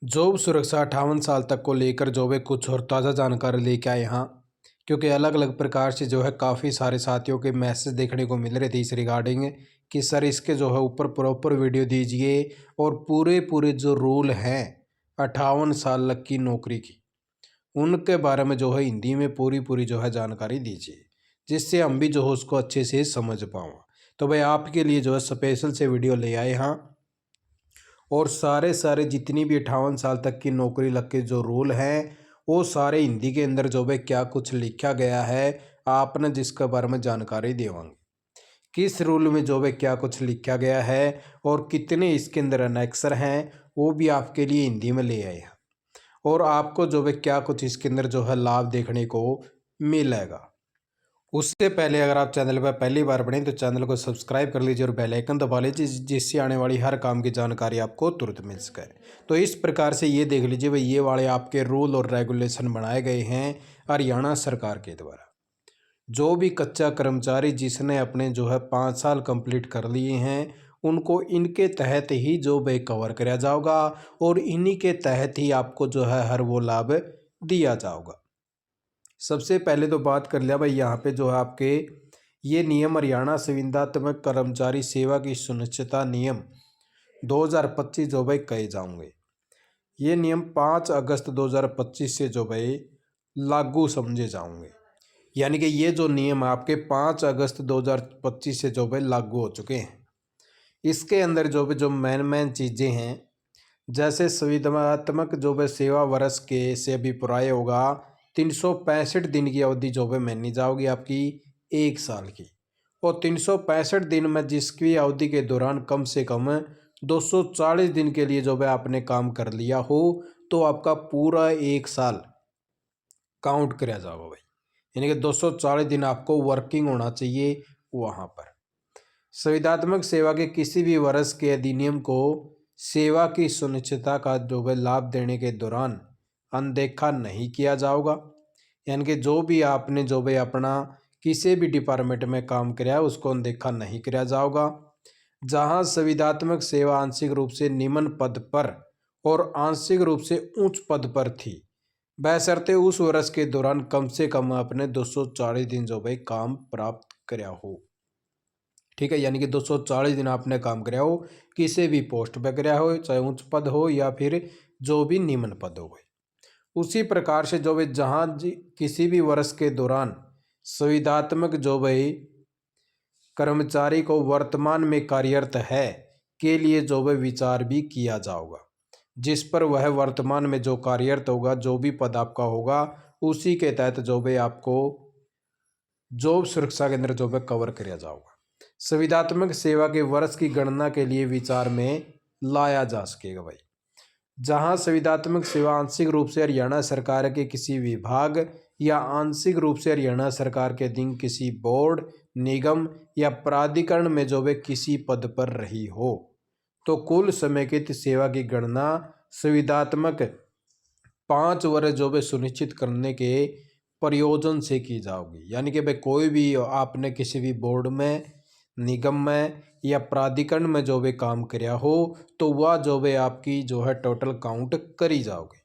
Job सुरक्षा 58 साल तक को लेकर जो है कुछ और ताज़ा जानकारी लेके आए यहाँ। क्योंकि अलग अलग प्रकार से जो है काफ़ी सारे साथियों के मैसेज देखने को मिल रहे थे इस रिगार्डिंग कि सर इसके जो है ऊपर प्रॉपर वीडियो दीजिए और पूरे पूरे जो रूल हैं 58 साल तक की नौकरी की उनके बारे में जो है हिंदी में पूरी पूरी जो है जानकारी दीजिए, जिससे हम भी जो है उसको अच्छे से समझ पाऊँ। तो भाई आपके लिए जो है स्पेशल से वीडियो ले आए यहाँ, और सारे जितनी भी 58 साल तक की नौकरी लग के जो रूल हैं वो सारे हिंदी के अंदर जो है क्या कुछ लिखा गया है आपने जिसके बारे में जानकारी देवांगे। किस रूल में जो है क्या कुछ लिखा गया है और कितने इसके अंदर अनेक्सर हैं वो भी आपके लिए हिंदी में ले आए हैं, और आपको जो है क्या कुछ इसके अंदर जो है लाभ देखने को मिलेगा। उससे पहले अगर आप चैनल पर पहली बार बने तो चैनल को सब्सक्राइब कर लीजिए और बेल आइकन दबा लीजिए, जिससे आने वाली हर काम की जानकारी आपको तुरंत मिल सके। तो इस प्रकार से ये देख लीजिए भाई, ये वाले आपके रूल और रेगुलेशन बनाए गए हैं हरियाणा सरकार के द्वारा। जो भी कच्चा कर्मचारी जिसने अपने जो है 5 साल कंप्लीट कर लिए हैं उनको इनके तहत ही जो है कवर किया जाएगा और इन्हीं के तहत ही आपको जो है हर वो लाभ दिया जाएगा। सबसे पहले तो बात कर लिया भाई, यहाँ पे जो है आपके ये नियम हरियाणा संविदात्मक कर्मचारी सेवा की सुनिश्चितता नियम 2025 जो भाई कहे जाओगे। ये नियम 5 अगस्त 2025 से जो भाई लागू समझे जाओगे। यानी कि ये जो नियम आपके 5 अगस्त 2025 से जो भाई लागू हो चुके हैं। इसके अंदर जो भी जो मेन चीज़ें हैं, जैसे संविदात्मक जो भाई सेवा वर्ष के से अभी पुराए होगा 365 दिन की अवधि जो है मानी जाओगी आपकी 1 साल की, और 365 दिन में जिसकी अवधि के दौरान कम से कम 240 दिन के लिए जो है आपने काम कर लिया हो तो आपका पूरा 1 साल काउंट किया जाएगा भाई। यानी कि 240 दिन आपको वर्किंग होना चाहिए वहाँ पर। संविदात्मक सेवा के किसी भी वर्ष के अधिनियम को सेवा की सुनिश्चितता का जो है लाभ देने के दौरान अनदेखा नहीं किया जाएगा। यानी कि जो भी आपने जो भी अपना किसी भी डिपार्टमेंट में काम किया है उसको अनदेखा नहीं किया जाएगा। जहां संविदात्मक सेवा आंशिक रूप से निम्न पद पर और आंशिक रूप से उच्च पद पर थी, बशर्ते उस वर्ष के दौरान कम से कम आपने 240 दिन जो भाई काम प्राप्त कराया हो। ठीक है, यानी कि 240 दिन आपने काम कराया हो, किसी भी पोस्ट पर कराया हो, चाहे उच्च पद हो या फिर जो भी निम्न पद हो गए। उसी प्रकार से जो भाई जहाँ किसी भी वर्ष के दौरान संविदात्मक जो भाई कर्मचारी को वर्तमान में कार्यरत है के लिए जो भाई विचार भी किया जाएगा, जिस पर वह वर्तमान में जो कार्यरत होगा, जो भी पद आपका होगा उसी के तहत जो भाई आपको जॉब सुरक्षा के अंदर जो है कवर किया जाएगा। संविदात्मक सेवा के वर्ष की गणना के लिए विचार में लाया जा सकेगा भाई। जहां संविदात्मक सेवा आंशिक रूप से हरियाणा सरकार के किसी विभाग या आंशिक रूप से हरियाणा सरकार के अधीन किसी बोर्ड, निगम या प्राधिकरण में जो वे किसी पद पर रही हो तो कुल समेकित सेवा की गणना संविदात्मक 5 वर्ष जो वे सुनिश्चित करने के प्रयोजन से की जाएगी। यानी कि भाई कोई भी आपने किसी भी बोर्ड में, निगम में या प्राधिकरण में जो भी काम कराया हो तो वह जो भी आपकी जो है टोटल काउंट करी जाओगे।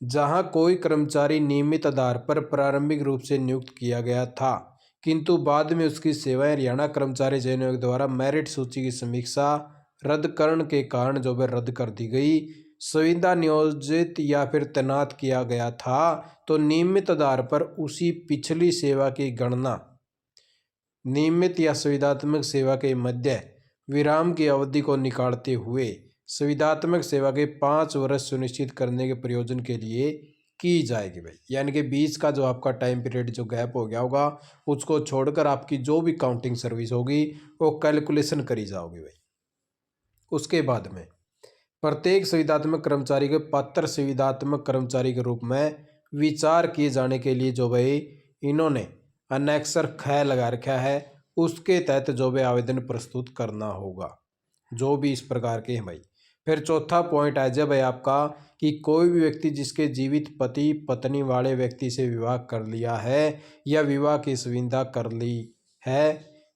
जहां कोई कर्मचारी नियमित आधार पर प्रारंभिक रूप से नियुक्त किया गया था किंतु बाद में उसकी सेवाएं हरियाणा कर्मचारी चयन आयोग द्वारा मेरिट सूची की समीक्षा रद्दकरण के कारण जो है रद्द कर दी गई, संविदा नियोजित या फिर तैनात किया गया था तो नियमित आधार पर उसी पिछली सेवा की गणना नियमित या संविदात्मक सेवा के मध्य विराम की अवधि को निकालते हुए संविदात्मक सेवा के 5 वर्ष सुनिश्चित करने के प्रयोजन के लिए की जाएगी भाई। यानी कि बीच का जो आपका टाइम पीरियड जो गैप हो गया होगा उसको छोड़कर आपकी जो भी काउंटिंग सर्विस होगी वो कैलकुलेशन करी जाओगी भाई। उसके बाद में प्रत्येक संविदात्मक कर्मचारी के पात्र संविदात्मक कर्मचारी के रूप में विचार किए जाने के लिए जो भाई इन्होंने अनेक्सर ख लगा रखा है उसके तहत जो भी आवेदन प्रस्तुत करना होगा, जो भी इस प्रकार के हैं भाई। फिर चौथा पॉइंट आ जाए भाई आपका कि कोई भी व्यक्ति जिसके जीवित पति पत्नी वाले व्यक्ति से विवाह कर लिया है या विवाह की संविदा कर ली है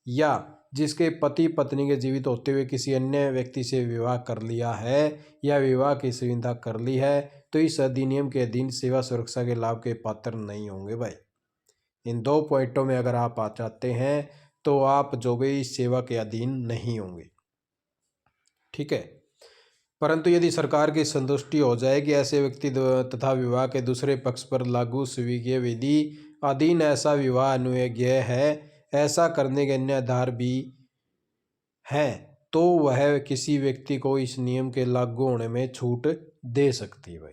या जिसके पति पत्नी के जीवित होते हुए किसी अन्य व्यक्ति से विवाह कर लिया है या विवाह की सुविधा कर ली है तो इस अधिनियम के अधीन सेवा सुरक्षा के लाभ के पात्र नहीं होंगे भाई। इन 2 पॉइंटों में अगर आप आ जाते हैं तो आप जो भी इस सेवा के अधीन नहीं होंगे, ठीक है। परंतु यदि सरकार की संतुष्टि हो जाए कि ऐसे व्यक्ति तथा विवाह के दूसरे पक्ष पर लागू स्वीकृत विधि अधीन ऐसा विवाह अनुयोग्य है, ऐसा करने के अन्य आधार भी हैं, तो वह किसी व्यक्ति को इस नियम के लागू होने में छूट दे सकती है भाई,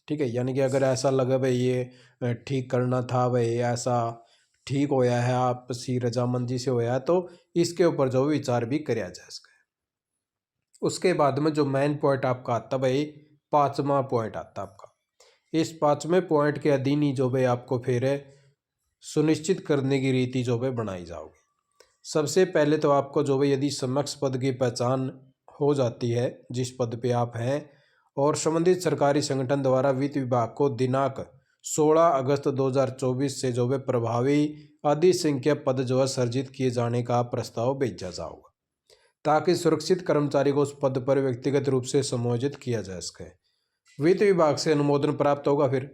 ठीक है। यानी कि अगर ऐसा लगा भाई ये ठीक करना था भाई, ऐसा ठीक होया है, आपसी रजामंदी से होया है, तो इसके ऊपर जो विचार भी कराया जा सकता है। उसके बाद में जो मेन पॉइंट आपका आता भाई, 5वां पॉइंट आता आपका। इस 5वें पॉइंट के अधीन ही जो भाई आपको फिर सुनिश्चित करने की रीति जो भाई बनाई जाओगी। सबसे पहले तो आपको जो भाई यदि समक्ष पद की पहचान हो जाती है जिस पद पे आप हैं और संबंधित सरकारी संगठन द्वारा वित्त विभाग को दिनांक 16 अगस्त 2024 से जो भाई प्रभावी अधिसंख्यक पद जो है सर्जित किए जाने का प्रस्ताव भेजा जाओगा ताकि सुरक्षित कर्मचारी को उस पद पर व्यक्तिगत रूप से समायोजित किया जा सके। वित्त विभाग से अनुमोदन प्राप्त होगा। फिर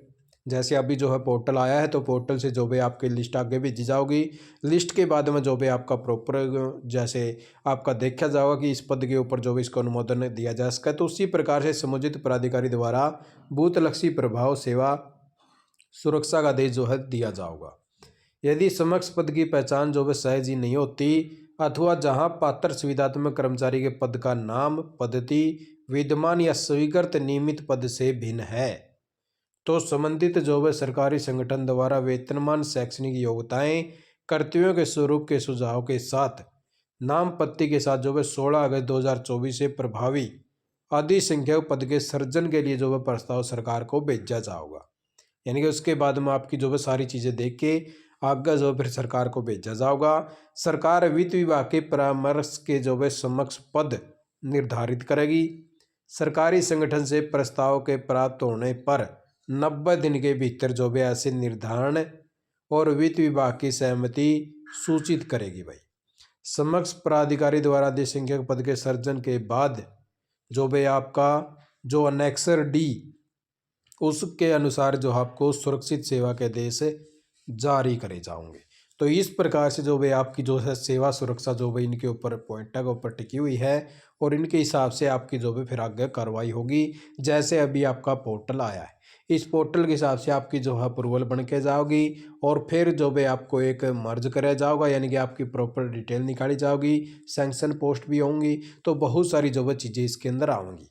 जैसे अभी जो है पोर्टल आया है तो पोर्टल से जो भी आपकी लिस्ट आगे भेजी जाओगी। लिस्ट के बाद में जो भी आपका प्रॉपर जैसे आपका देखा जाएगा कि इस पद के ऊपर जो भी इसको अनुमोदन दिया जा सके, तो उसी प्रकार से समुचित प्राधिकारी द्वारा बूथलक्षी प्रभाव सेवा सुरक्षा का आदेश जो है दिया जाएगा। यदि समक्ष पद की पहचान जो है सहज ही नहीं होती अथवा जहां पात्र सुविधात्मक कर्मचारी के पद का नाम पद्धति विद्यमान या स्वीकृत नियमित पद से भिन्न है तो संबंधित जो है सरकारी संगठन द्वारा वेतनमान शैक्षणिक योग्यताएं कर्तव्यों के स्वरूप के सुझाव के साथ नाम पत्ती के साथ जो है 16 अगस्त 2024 से प्रभावी अधिसंख्यक पद के सृजन के लिए जो है प्रस्ताव सरकार को भेजा जाएगा। यानी कि उसके बाद में आपकी जो है सारी चीज़ें देख के आगे जो फिर सरकार को भेजा जाएगा। सरकार वित्त विभाग के परामर्श के जो है समक्ष पद निर्धारित करेगी। सरकारी संगठन से प्रस्ताव के प्राप्त होने पर 90 दिन के भीतर जो भी ऐसे निर्धारण और वित्त विभाग की सहमति सूचित करेगी भाई। समक्ष प्राधिकारी द्वारा अधिसंख्यक पद के सर्जन के बाद जो भी आपका जो अनेक्सर डी उसके अनुसार जो आपको सुरक्षित सेवा के आदेश जारी करे जाओगे। तो इस प्रकार से जो भाई आपकी जो है सेवा सुरक्षा जो भाई इनके ऊपर पॉइंट के ऊपर टिकी हुई है और इनके हिसाब से आपकी जो भी फिर आगे कार्रवाई होगी। जैसे अभी आपका पोर्टल आया है, इस पोर्टल के हिसाब से आपकी जो है अप्रूवल बन के जाओगी और फिर जो भी आपको एक मर्ज कराया जाएगा, यानी कि आपकी प्रॉपर डिटेल निकाली जाओगी, सैंक्शन पोस्ट भी होंगी, तो बहुत सारी जो है चीज़ें इसके अंदर आएंगी।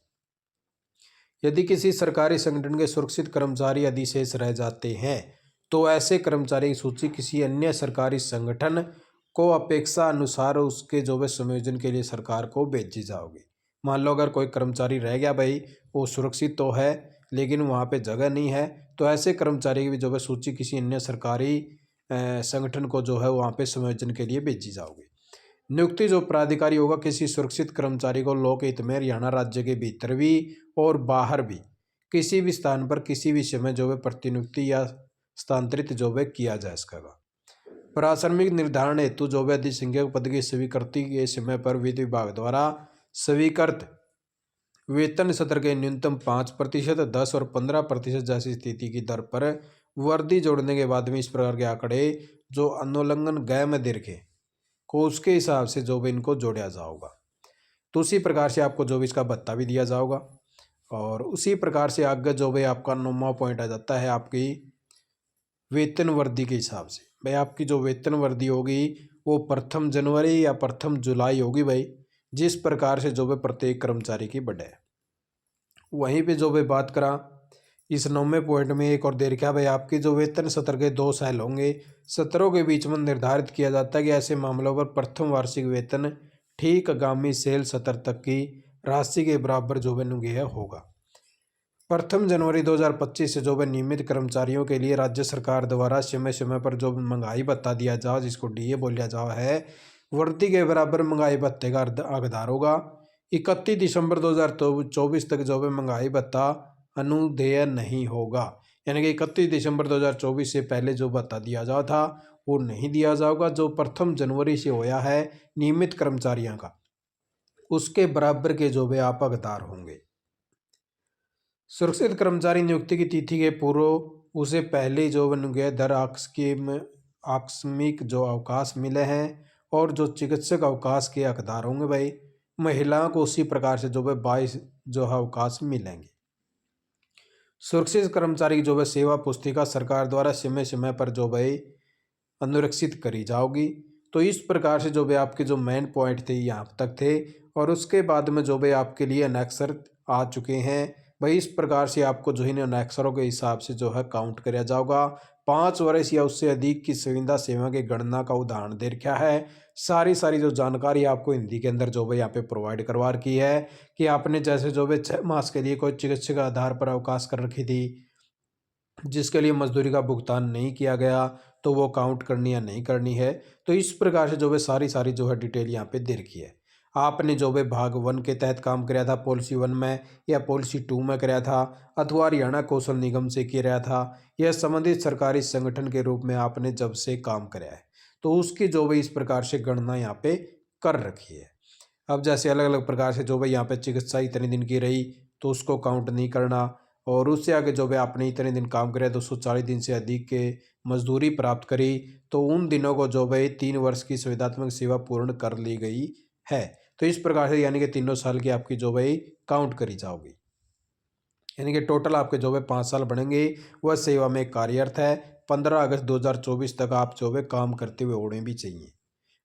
यदि किसी सरकारी संगठन के सुरक्षित कर्मचारी अधिशेष रह जाते हैं तो ऐसे कर्मचारी की सूची किसी अन्य सरकारी संगठन को अपेक्षा अनुसार उसके जो है संयोजन के लिए सरकार को भेजी जाओगी। मान लो अगर कोई कर्मचारी रह गया भाई, वो सुरक्षित तो है लेकिन वहाँ पे जगह नहीं है, तो ऐसे कर्मचारी की भी जो है सूची किसी अन्य सरकारी संगठन को जो है वहाँ पे संयोजन के लिए भेजी जाओगी। नियुक्ति जो प्राधिकारी होगा किसी सुरक्षित कर्मचारी को लोक हित में हरियाणा राज्य के भीतर भी और बाहर भी किसी भी स्थान पर किसी भी समय जो है प्रतिनियुक्ति या स्थानांतरित जो है किया जा सकेगा। प्राथमिक निर्धारण हेतु जो है अधिसंख्यक पद की स्वीकृति के समय पर वित्त विभाग द्वारा स्वीकृत वेतन सत्र के न्यूनतम 5%, 10 और 15% जैसी स्थिति की दर पर वर्दी जोड़ने के बाद में इस प्रकार के आंकड़े जो अनुल्लंघन गैर में देखे को उसके हिसाब से जो भी इनको जोड़ा जाएगा। तो उसी प्रकार से आपको जो भी इसका भत्ता भी दिया जाएगा। और उसी प्रकार से आगे जो भी आपका 9वां पॉइंट आ जाता है आपकी वेतन वर्दी के हिसाब से। भाई आपकी जो वेतन वर्दी होगी वो 1 जनवरी या 1 जुलाई होगी भाई, जिस प्रकार से जो भी प्रत्येक कर्मचारी की बढ़े। वहीं पे जो भी बात करा इस 9वें पॉइंट में एक और देर क्या भाई, आपकी जो वेतन सत्र के 2 साल होंगे, सत्रों के बीच में निर्धारित किया जाता है कि ऐसे मामलों पर प्रथम वार्षिक वेतन ठीक आगामी सेल सत्र तक की राशि के बराबर जो है अनुग्रह होगा। 1 जनवरी 2025 से जो है नियमित कर्मचारियों के लिए राज्य सरकार द्वारा समय समय पर जो महंगाई भत्ता दिया जाओ, जिसको डीए बोलिया जाओ है, वर्दी के बराबर महंगाई भत्ते का हकदार होगा। 31 दिसंबर 2024 तक जो है महंगाई भत्ता अनुदेय नहीं होगा। यानी कि 31 दिसंबर 2024 से पहले जो भत्ता दिया जाता था वो नहीं दिया जाएगा। जो प्रथम जनवरी से होया है नियमित कर्मचारियों का, उसके बराबर के जो भी आप हकदार होंगे। सुरक्षित कर्मचारी नियुक्ति की तिथि के पूर्व उसे पहले जो बन गए दर आकस्मिक जो अवकाश मिले हैं और जो चिकित्सक अवकाश के हकदार होंगे भाई, महिलाओं को उसी प्रकार से जो है 22 जो है अवकाश मिलेंगे। सुरक्षित कर्मचारी की जो है सेवा पुस्तिका सरकार द्वारा समय समय पर जो है अनुरक्षित करी जाओगी। तो इस प्रकार से जो भी आपके जो मेन पॉइंट थे यहाँ तक थे, और उसके बाद में जो भी आपके लिए अनेक्सर आ चुके हैं भाई। इस प्रकार से आपको जो है अनेक्सरों के हिसाब से जो है काउंट किया जाएगा। 5 वर्ष या उससे अधिक की संविदा सेवा की गणना का उदाहरण दे रखा है। सारी जो जानकारी आपको हिंदी के अंदर जो है यहाँ पे प्रोवाइड करवा रखी है कि आपने जैसे जो है 6 मास के लिए कोई चिकित्सा के आधार पर अवकाश कर रखी थी, जिसके लिए मजदूरी का भुगतान नहीं किया गया, तो वो काउंट करनी या नहीं करनी है। तो इस प्रकार से जो है सारी जो है डिटेल यहाँ पे दे रखी है। आपने जो है भाग 1 के तहत काम कराया था पॉलिसी 1 में, या पॉलिसी 2 में कराया था, अथवा हरियाणा कौशल निगम से किया रहा था, या संबंधित सरकारी संगठन के रूप में आपने जब से काम कराया है, तो उसकी जो है इस प्रकार से गणना यहाँ पे कर रखी है। अब जैसे अलग अलग प्रकार से जो भाई यहाँ पे चिकित्सा इतने दिन की रही तो उसको काउंट नहीं करना, और उससे आगे जो भी आपने इतने दिन काम करे 240 दिन से अधिक के मजदूरी प्राप्त करी, तो उन दिनों को जो भाई 3 वर्ष की संविदात्मक सेवा पूर्ण कर ली गई है। तो इस प्रकार से यानी कि 3 साल की आपकी जो भाई काउंट करी जाओगी, यानी कि टोटल आपके जो है 5 साल बनेंगे। वह सेवा में कार्यरत है। 15 अगस्त 2024 तक आप जो है काम करते हुए होने भी चाहिए,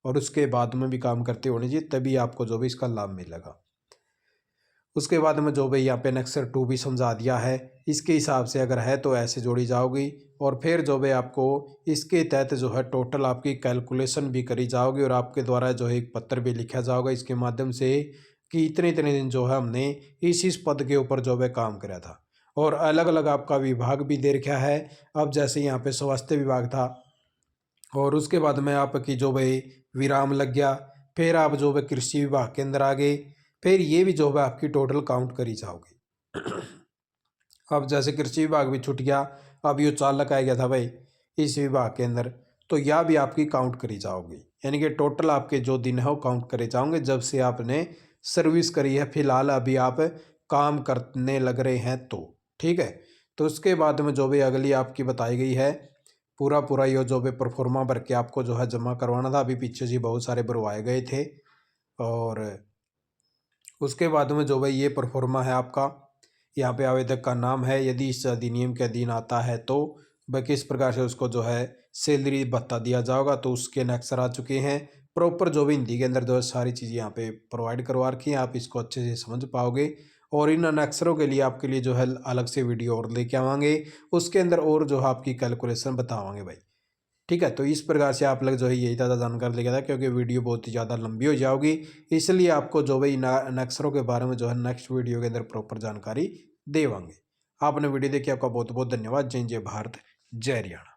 और उसके बाद में भी काम करते होने चाहिए, तभी आपको जो भी इसका लाभ मिलेगा। उसके बाद में जो भाई यहाँ पे नेक्सर 2 भी समझा दिया है, इसके हिसाब से अगर है तो ऐसे जोड़ी जाओगी, और फिर जो भाई आपको इसके तहत जो है टोटल आपकी कैलकुलेशन भी करी जाओगी, और आपके द्वारा जो है एक पत्र भी लिखा जाएगा इसके माध्यम से कि इतने इतने दिन जो है हमने इस पद के ऊपर जो है काम कराया था। और अलग अलग आपका विभाग भी दे रखा है। अब जैसे यहाँ पे स्वास्थ्य विभाग था, और उसके बाद में आपकी जो भाई विराम लग गया, फिर आप जो है कृषि विभाग के अंदर आ गए, फिर ये भी जो है आपकी टोटल काउंट करी जाओगी। अब जैसे कृषि विभाग भी छूट गया, अब ये चालक आ गया था भाई इस विभाग के अंदर, तो यह भी आपकी काउंट करी जाओगी, यानी कि टोटल आपके जो दिन है वो काउंट करे जाओगे जब से आपने सर्विस करी है। फिलहाल अभी आप काम करने लग रहे हैं तो ठीक है। तो उसके बाद में जो भी अगली आपकी बताई गई है, पूरा ये जो भी परफॉर्मा भर के आपको जो है जमा करवाना था। अभी पीछे जी बहुत सारे भरवाए गए थे, और उसके बाद में जो भाई ये परफॉर्मा है आपका, यहाँ पे आवेदक का नाम है, यदि इस अधिनियम के अधीन आता है तो भाई किस प्रकार से उसको जो है सैलरी भत्ता दिया जाएगा, तो उसके अनेक्सर आ चुके हैं। प्रॉपर जो भी हिंदी के अंदर जो है सारी चीज़ें यहाँ पे प्रोवाइड करवा रखी हैं, आप इसको अच्छे से समझ पाओगे। और इन अनेक्सरों के लिए आपके लिए जो है अलग से वीडियो और लेके आवांगे, उसके अंदर और जो है आपकी कैलकुलेशन बतावांगे भाई, ठीक है। तो इस प्रकार से आप लोग जो है यही ज़्यादा जानकारी लेके था, क्योंकि वीडियो बहुत ही ज़्यादा लंबी हो जाओगी, इसलिए आपको जो भाई अनेक्सरों के बारे में जो है नेक्स्ट वीडियो के अंदर प्रॉपर जानकारी देवांगे। आपने वीडियो देखी, आपका बहुत बहुत धन्यवाद। जय जय भारत, जय हरियाणा।